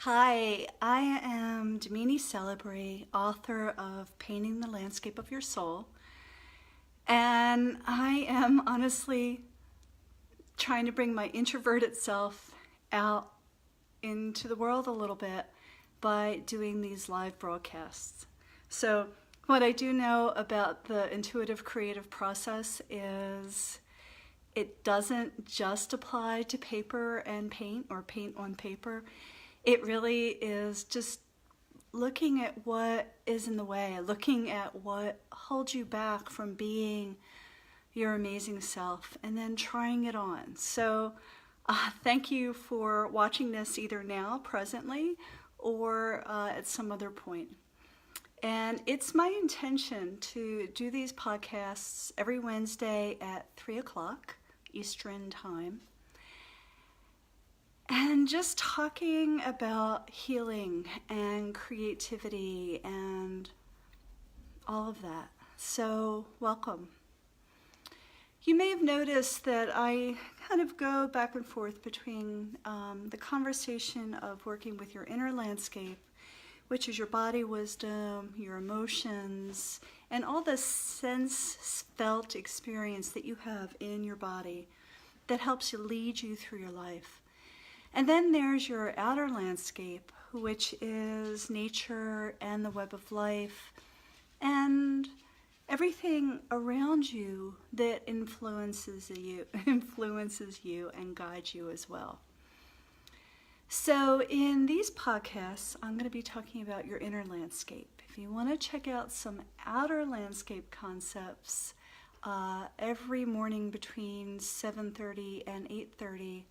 Hi, I am Damini Celebre, author of Painting the Landscape of Your Soul, and I am honestly trying to bring my introverted self out into the world a little bit by doing these live broadcasts. So what I do know about the intuitive creative process is it doesn't just apply to paper and paint or paint on paper. It really is just looking at what is in the way, looking at what holds you back from being your amazing self, and then trying it on. So thank you for watching this either now, presently, or at some other point. And it's my intention to do these podcasts every Wednesday at 3 o'clock Eastern Time. And just talking about healing and creativity and all of that. So, welcome. You may have noticed that I kind of go back and forth between the conversation of working with your inner landscape, which is your body wisdom, your emotions, and all the sense-felt experience that you have in your body that helps you lead you through your life. And then there's your outer landscape, which is nature and the web of life and everything around you that influences you and guides you as well. So in these podcasts, I'm going to be talking about your inner landscape. If you want to check out some outer landscape concepts, every morning between 7:30 and 8:30,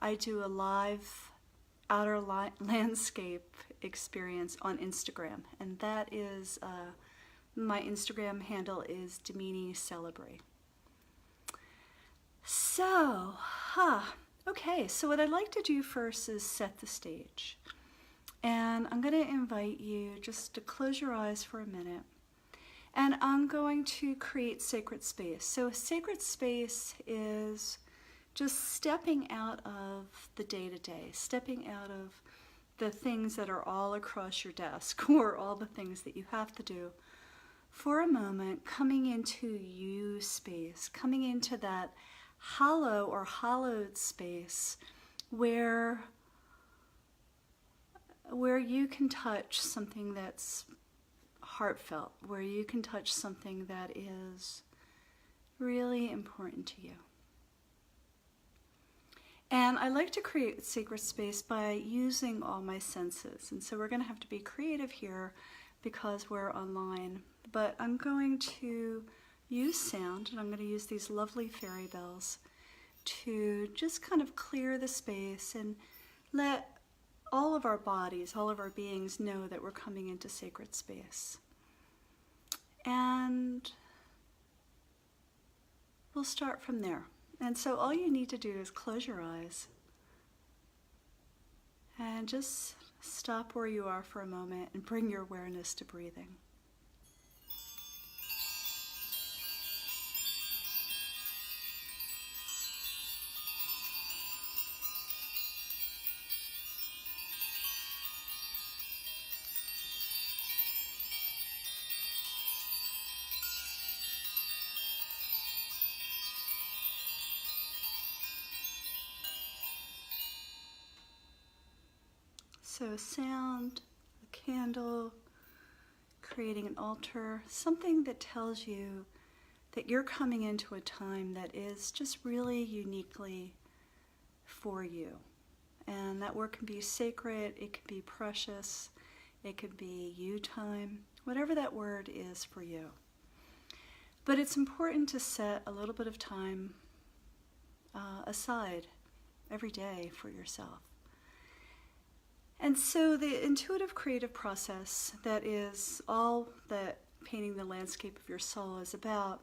I do a live outer landscape experience on Instagram, and that is, my Instagram handle is Damini Celebre. So, okay, so what I'd like to do first is set the stage. And I'm going to invite you just to close your eyes for a minute. And I'm going to create sacred space. So sacred space is just stepping out of the day-to-day, stepping out of the things that are all across your desk or all the things that you have to do for a moment, coming into you space, coming into that hollow or hollowed space where you can touch something that's heartfelt, where you can touch something that is really important to you. And I like to create sacred space by using all my senses. And so we're going to have to be creative here because we're online. But I'm going to use sound, and I'm going to use these lovely fairy bells to just kind of clear the space and let all of our bodies, all of our beings know that we're coming into sacred space. And we'll start from there. And so all you need to do is close your eyes and just stop where you are for a moment and bring your awareness to breathing. So sound, a candle, creating an altar, something that tells you that you're coming into a time that is just really uniquely for you. And that work can be sacred, it can be precious, it could be you time, whatever that word is for you. But it's important to set a little bit of time aside every day for yourself. And so the intuitive creative process, that is all that painting the landscape of your soul is about,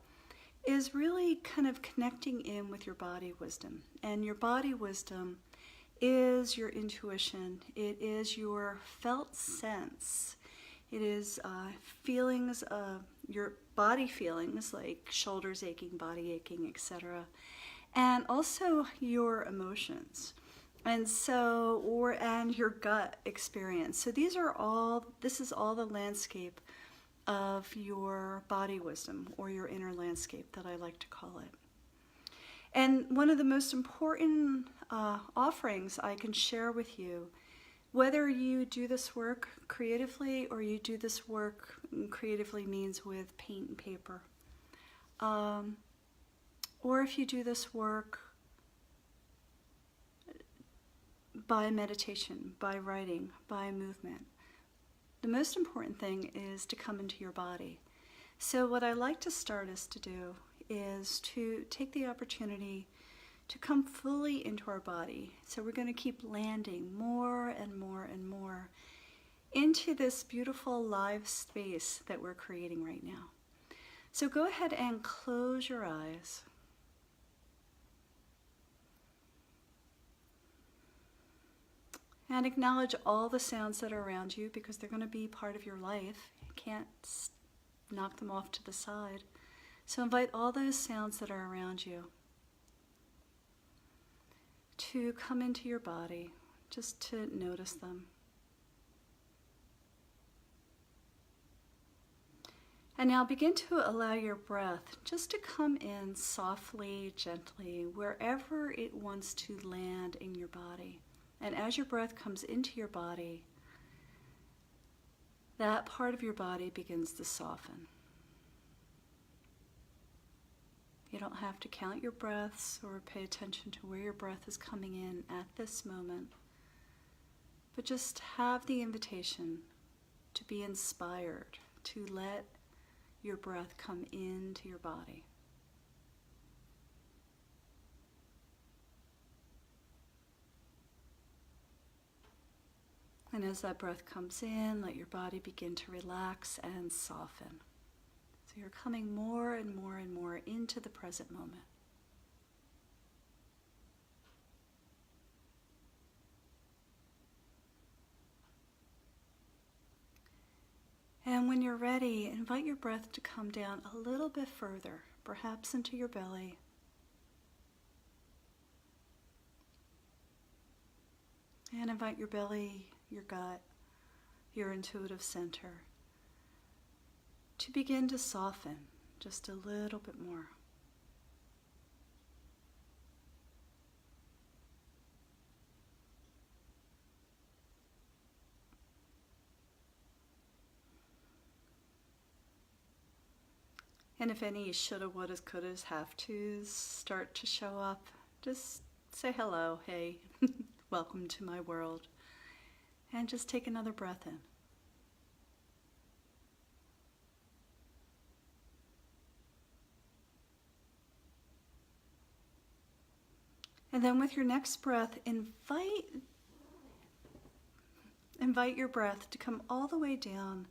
is really kind of connecting in with your body wisdom. And your body wisdom is your intuition. It is your felt sense. It is feelings of your body feelings like shoulders aching, body aching, etc. And also your emotions. And your gut experience. So this is all the landscape of your body wisdom, or your inner landscape, that I like to call it. And one of the most important offerings I can share with you, whether you do this work creatively, or you do this work, creatively means with paint and paper, or if you do this work by meditation, by writing, by movement, the most important thing is to come into your body. So what I like to start us to do is to take the opportunity to come fully into our body. So we're going to keep landing more and more and more into this beautiful live space that we're creating right now. So go ahead and close your eyes. And acknowledge all the sounds that are around you, because they're going to be part of your life. You can't knock them off to the side. So invite all those sounds that are around you to come into your body, just to notice them. And now begin to allow your breath just to come in softly, gently, wherever it wants to land in your body. And as your breath comes into your body, that part of your body begins to soften. You don't have to count your breaths or pay attention to where your breath is coming in at this moment, but just have the invitation to be inspired, to let your breath come into your body. And as that breath comes in, let your body begin to relax and soften. So you're coming more and more and more into the present moment. And when you're ready, invite your breath to come down a little bit further, perhaps into your belly. And invite your belly, your gut, your intuitive center to begin to soften just a little bit more. And if any shoulda, wouldas, couldas, have tos start to show up, just say hello, hey, welcome to my world. And just take another breath in. And then with your next breath, invite your breath to come all the way down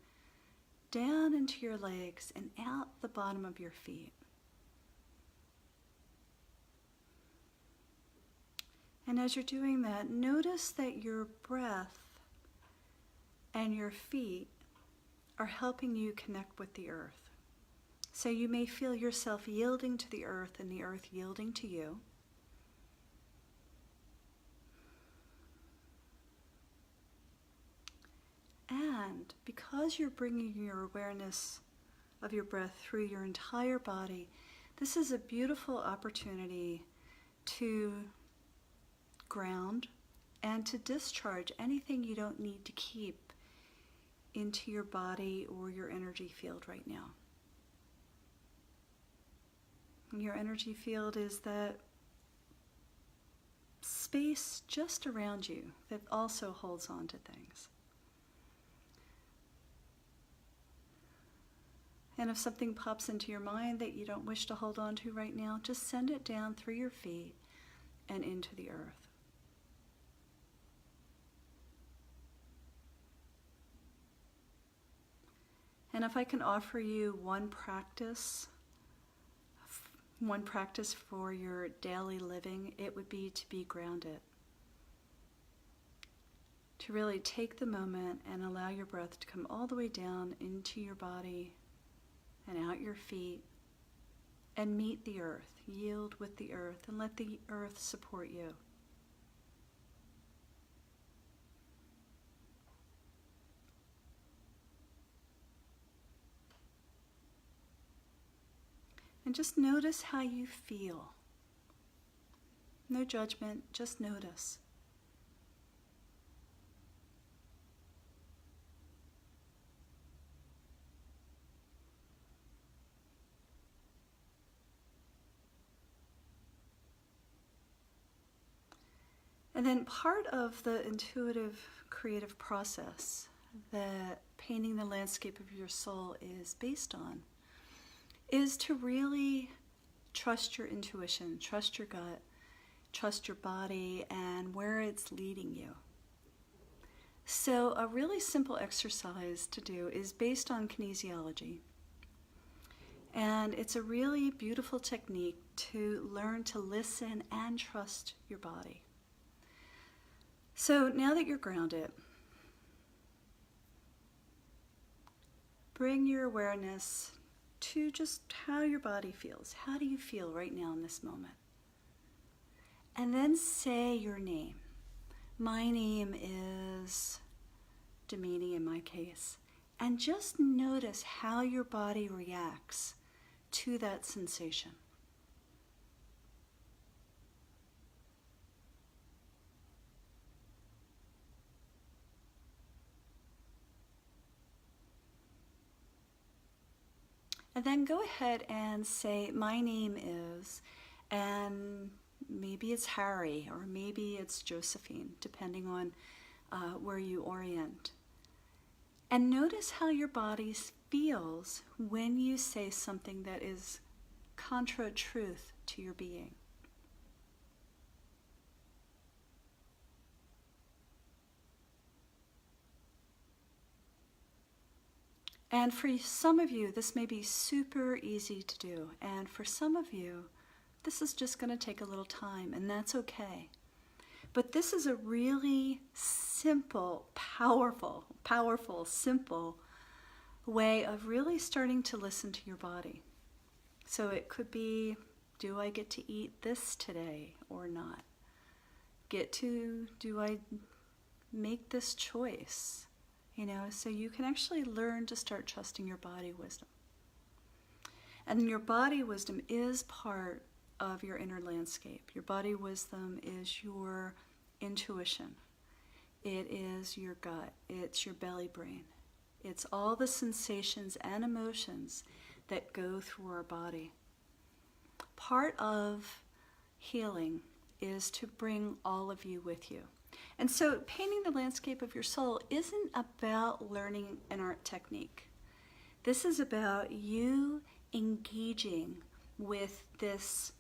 into your legs and out the bottom of your feet. And as you're doing that, notice that your breath and your feet are helping you connect with the earth. So you may feel yourself yielding to the earth and the earth yielding to you. And because you're bringing your awareness of your breath through your entire body, this is a beautiful opportunity to ground and to discharge anything you don't need to keep into your body or your energy field right now. And your energy field is that space just around you that also holds on to things. And if something pops into your mind that you don't wish to hold on to right now, just send it down through your feet and into the earth. And if I can offer you one practice for your daily living, it would be to be grounded. To really take the moment and allow your breath to come all the way down into your body and out your feet, and meet the earth, yield with the earth, and let the earth support you. And just notice how you feel. No judgment, just notice. And then part of the intuitive creative process that painting the landscape of your soul is based on is to really trust your intuition, trust your gut, trust your body and where it's leading you. So a really simple exercise to do is based on kinesiology. And it's a really beautiful technique to learn to listen and trust your body. So now that you're grounded, bring your awareness to just how your body feels. How do you feel right now in this moment? And then say your name. My name is Damini in my case. And just notice how your body reacts to that sensation. And then go ahead and say, my name is, and maybe it's Harry, or maybe it's Josephine, depending on where you orient. And notice how your body feels when you say something that is contra truth to your being. And for some of you, this may be super easy to do. And for some of you, this is just going to take a little time, and that's okay. But this is a really simple, powerful, simple way of really starting to listen to your body. So it could be, do I get to eat this today or not? Do I make this choice? You know, so you can actually learn to start trusting your body wisdom. And your body wisdom is part of your inner landscape. Your body wisdom is your intuition. It is your gut. It's your belly brain. It's all the sensations and emotions that go through our body. Part of healing is to bring all of you with you. And so painting the landscape of your soul isn't about learning an art technique. This is about you engaging with this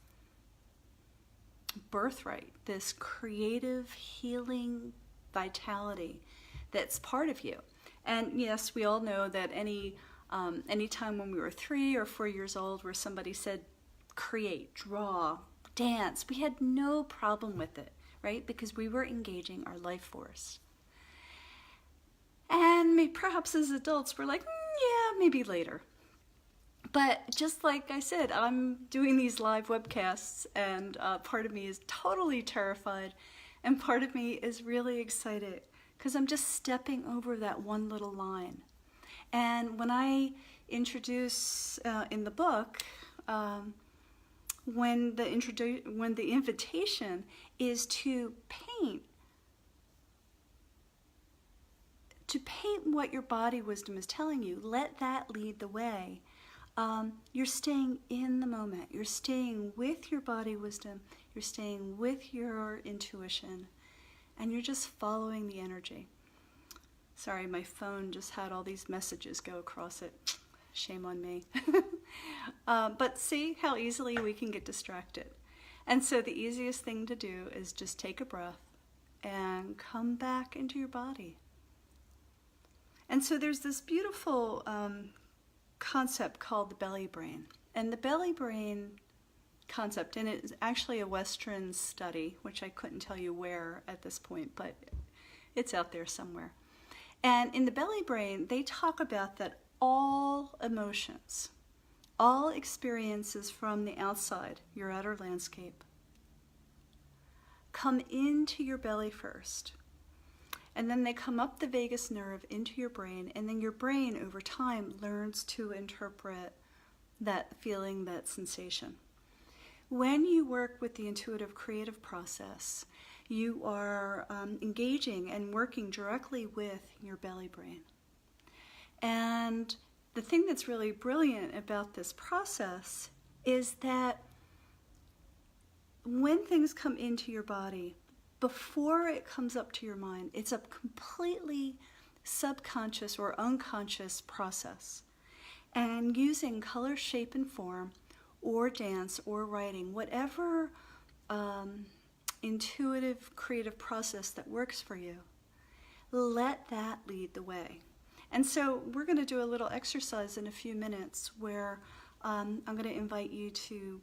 birthright, this creative healing vitality that's part of you. And yes, we all know that any time when we were 3 or 4 years old where somebody said create, draw, dance, we had no problem with it. Right? Because we were engaging our life force. And perhaps as adults, we're like, yeah, maybe later. But just like I said, I'm doing these live webcasts, and part of me is totally terrified, and part of me is really excited, because I'm just stepping over that one little line. And when I introduce in the book, when the invitation is to paint what your body wisdom is telling you, let that lead the way. You're staying in the moment. You're staying with your body wisdom. You're staying with your intuition, and you're just following the energy. Sorry, my phone just had all these messages go across it. Shame on me. But see how easily we can get distracted. And so the easiest thing to do is just take a breath and come back into your body. And so there's this beautiful concept called the belly brain. And the belly brain concept, and it's actually a Western study, which I couldn't tell you where at this point, but it's out there somewhere. And in the belly brain, they talk about that all emotions, all experiences from the outside, your outer landscape, come into your belly first. And then they come up the vagus nerve into your brain, and then your brain over time learns to interpret that feeling, that sensation. When you work with the intuitive creative process, you are engaging and working directly with your belly brain. And the thing that's really brilliant about this process is that when things come into your body, before it comes up to your mind, it's a completely subconscious or unconscious process. And using color, shape, and form, or dance, or writing, whatever intuitive, creative process that works for you, let that lead the way. And so we're going to do a little exercise in a few minutes where I'm going to invite you to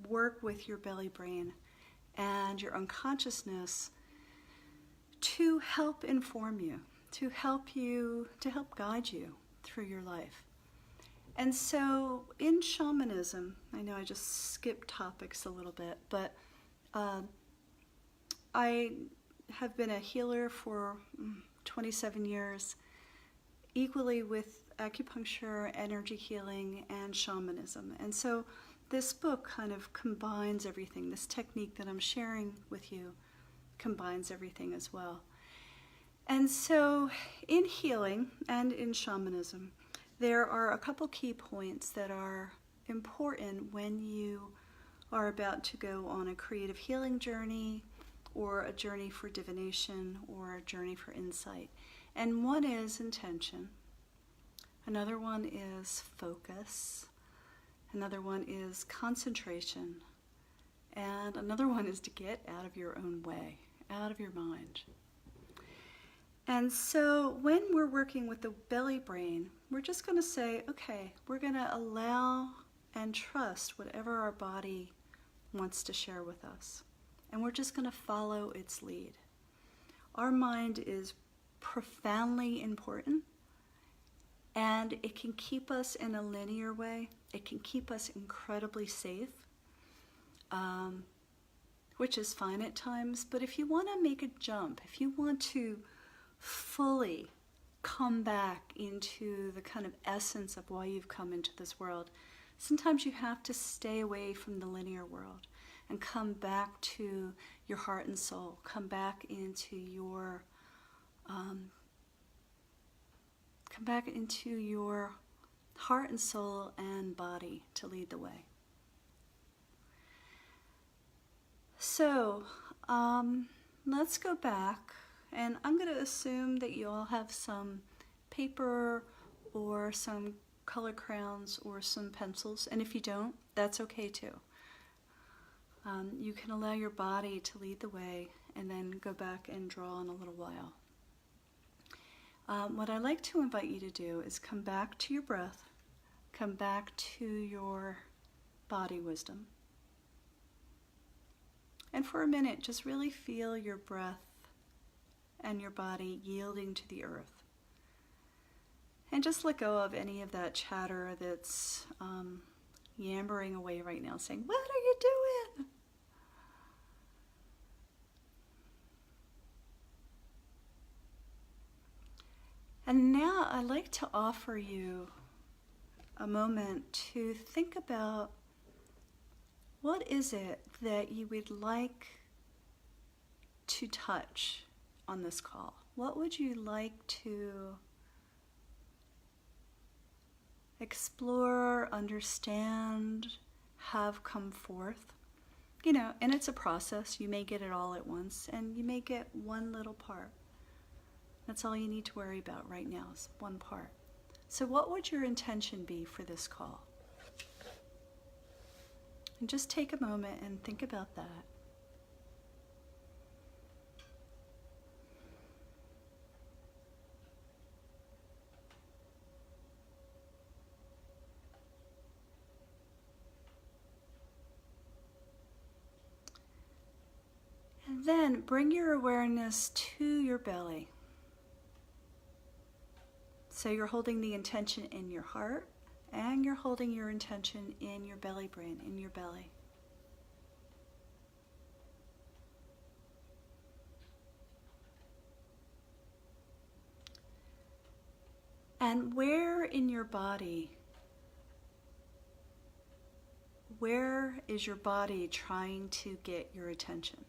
work with your belly brain and your unconsciousness to help inform you, to help guide you through your life. And so in shamanism, I know I just skipped topics a little bit, but I have been a healer for 27 years, equally with acupuncture, energy healing, and shamanism. And so this book kind of combines everything. This technique that I'm sharing with you combines everything as well. And so in healing and in shamanism, there are a couple key points that are important when you are about to go on a creative healing journey, or a journey for divination, or a journey for insight. And one is intention. Another one is focus. Another one is concentration. And another one is to get out of your own way, out of your mind. And so when we're working with the belly brain, we're just going to say, okay, we're going to allow and trust whatever our body wants to share with us. And we're just going to follow its lead. Our mind is profoundly important, and it can keep us in a linear way. It can keep us incredibly safe, which is fine at times. But if you want to make a jump, if you want to fully come back into the kind of essence of why you've come into this world, sometimes you have to stay away from the linear world and come back to your heart and soul, come back into your heart and soul and body to lead the way. So let's go back, and I'm going to assume that you all have some paper or some color crayons or some pencils, and if you don't, that's okay too. You can allow your body to lead the way and then go back and draw in a little while. What I'd like to invite you to do is come back to your breath, come back to your body wisdom. And for a minute, just really feel your breath and your body yielding to the earth. And just let go of any of that chatter that's yammering away right now, saying, "What are you doing?" And now I'd like to offer you a moment to think about what is it that you would like to touch on this call? What would you like to explore, understand, have come forth? You know, and it's a process. You may get it all at once, and you may get one little part. That's all you need to worry about right now, is one part. So what would your intention be for this call? And just take a moment and think about that. And then bring your awareness to your belly. So you're holding the intention in your heart, and you're holding your intention in your belly brain, in your belly. And where in your body where is your body trying to get your attention?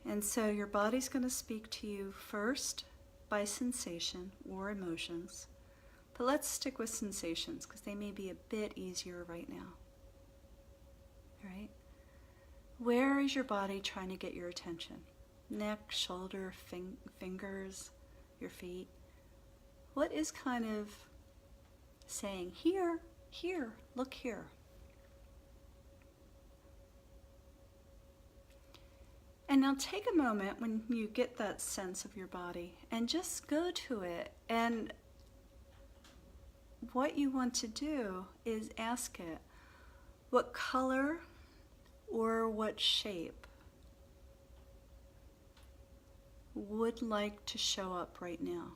And so your body's going to speak to you first by sensation or emotions. But let's stick with sensations because they may be a bit easier right now. All right? Where is your body trying to get your attention? Neck, shoulder, fingers, your feet. What is kind of saying, here, here, look here? And now take a moment when you get that sense of your body and just go to it. And what you want to do is ask it, what color or what shape would like to show up right now?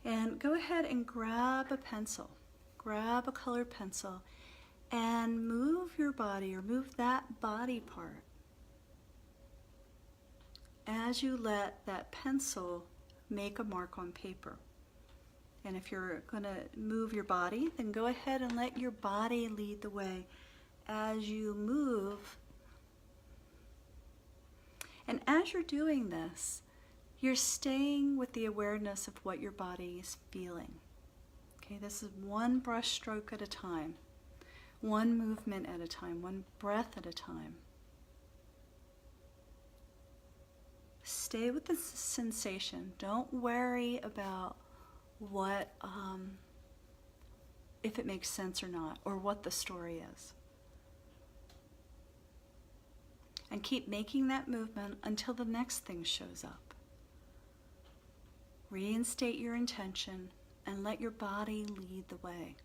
And go ahead and grab a pencil, grab a colored pencil, and move your body, or move that body part as you let that pencil make a mark on paper. And if you're going to move your body, then go ahead and let your body lead the way as you move. And as you're doing this, you're staying with the awareness of what your body is feeling. Okay, this is one brush stroke at a time, one movement at a time, one breath at a time. Stay with the sensation. Don't worry about what, if it makes sense or not, or what the story is. And keep making that movement until the next thing shows up. Reinstate your intention and let your body lead the way.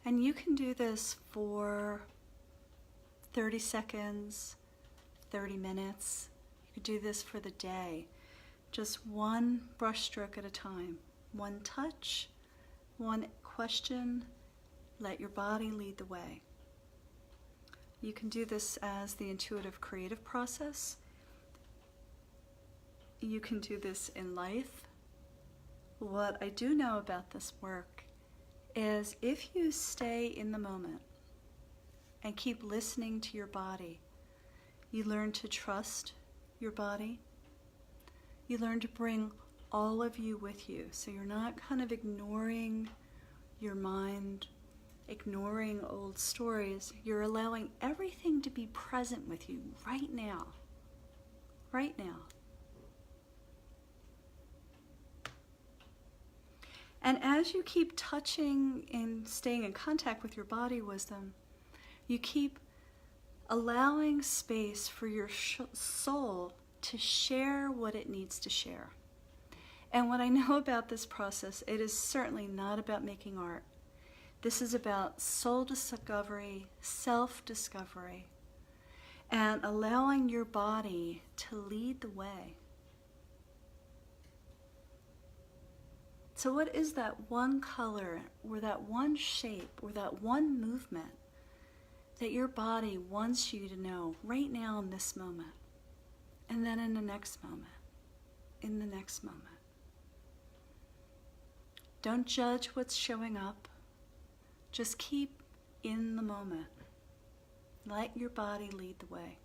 And you can do this for 30 seconds, 30 minutes. You could do this for the day. Just one brush stroke at a time. One touch, one question. Let your body lead the way. You can do this as the intuitive creative process. You can do this in life. What I do know about this work is if you stay in the moment and keep listening to your body, you learn to trust your body. You learn to bring all of you with you. So you're not kind of ignoring your mind, ignoring old stories. You're allowing everything to be present with you right now. Right now. And as you keep touching and staying in contact with your body wisdom, you keep allowing space for your soul to share what it needs to share. And what I know about this process, it is certainly not about making art. This is about soul discovery, self-discovery, and allowing your body to lead the way. So what is that one color, or that one shape, or that one movement that your body wants you to know right now in this moment, and then in the next moment, in the next moment? Don't judge what's showing up. Just keep in the moment. Let your body lead the way.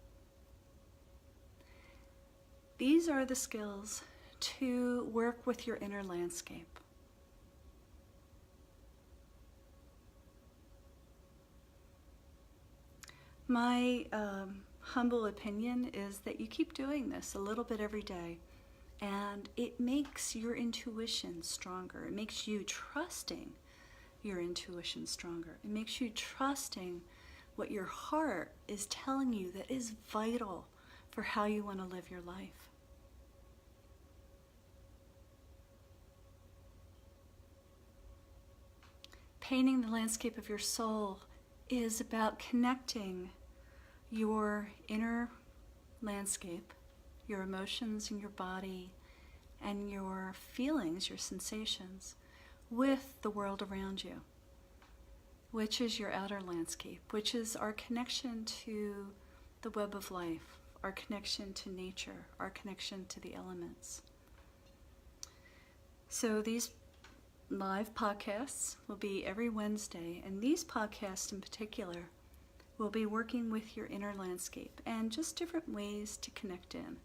These are the skills to work with your inner landscape. My humble opinion is that you keep doing this a little bit every day, and it makes your intuition stronger. It makes you trusting your intuition stronger. It makes you trusting what your heart is telling you that is vital for how you want to live your life. Painting the landscape of your soul is about connecting your inner landscape, your emotions and your body, and your feelings, your sensations, with the world around you, which is your outer landscape, which is our connection to the web of life, our connection to nature, our connection to the elements. So these live podcasts will be every Wednesday, and these podcasts in particular will be working with your inner landscape and just different ways to connect in.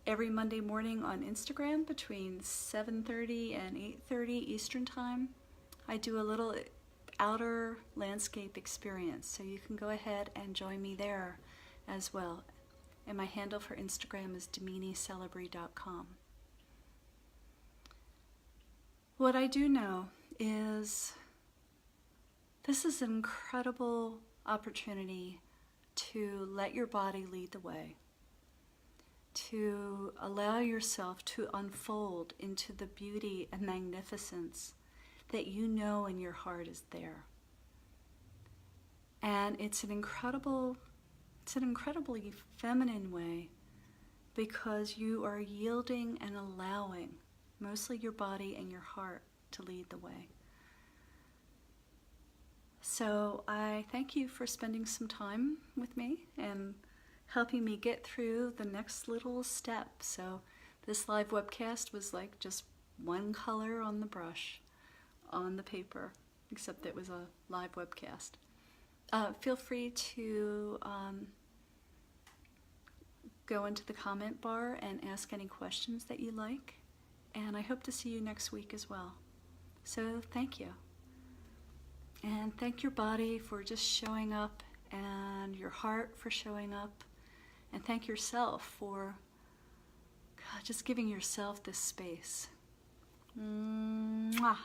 Every Monday morning on Instagram between 7:30 and 8:30 Eastern Time, I do a little outer landscape experience, so you can go ahead and join me there as well. And my handle for Instagram is DaminiCelebrity.com. What I do know is this is an incredible opportunity to let your body lead the way, to allow yourself to unfold into the beauty and magnificence that you know in your heart is there. And it's an incredibly feminine way, because you are yielding and allowing mostly your body and your heart to lead the way. So I thank you for spending some time with me and helping me get through the next little step. So this live webcast was like just one color on the brush, on the paper, except it was a live webcast. Feel free to go into the comment bar and ask any questions that you like. And I hope to see you next week as well. So thank you. And thank your body for just showing up, and your heart for showing up. And thank yourself for just giving yourself this space. Mwah.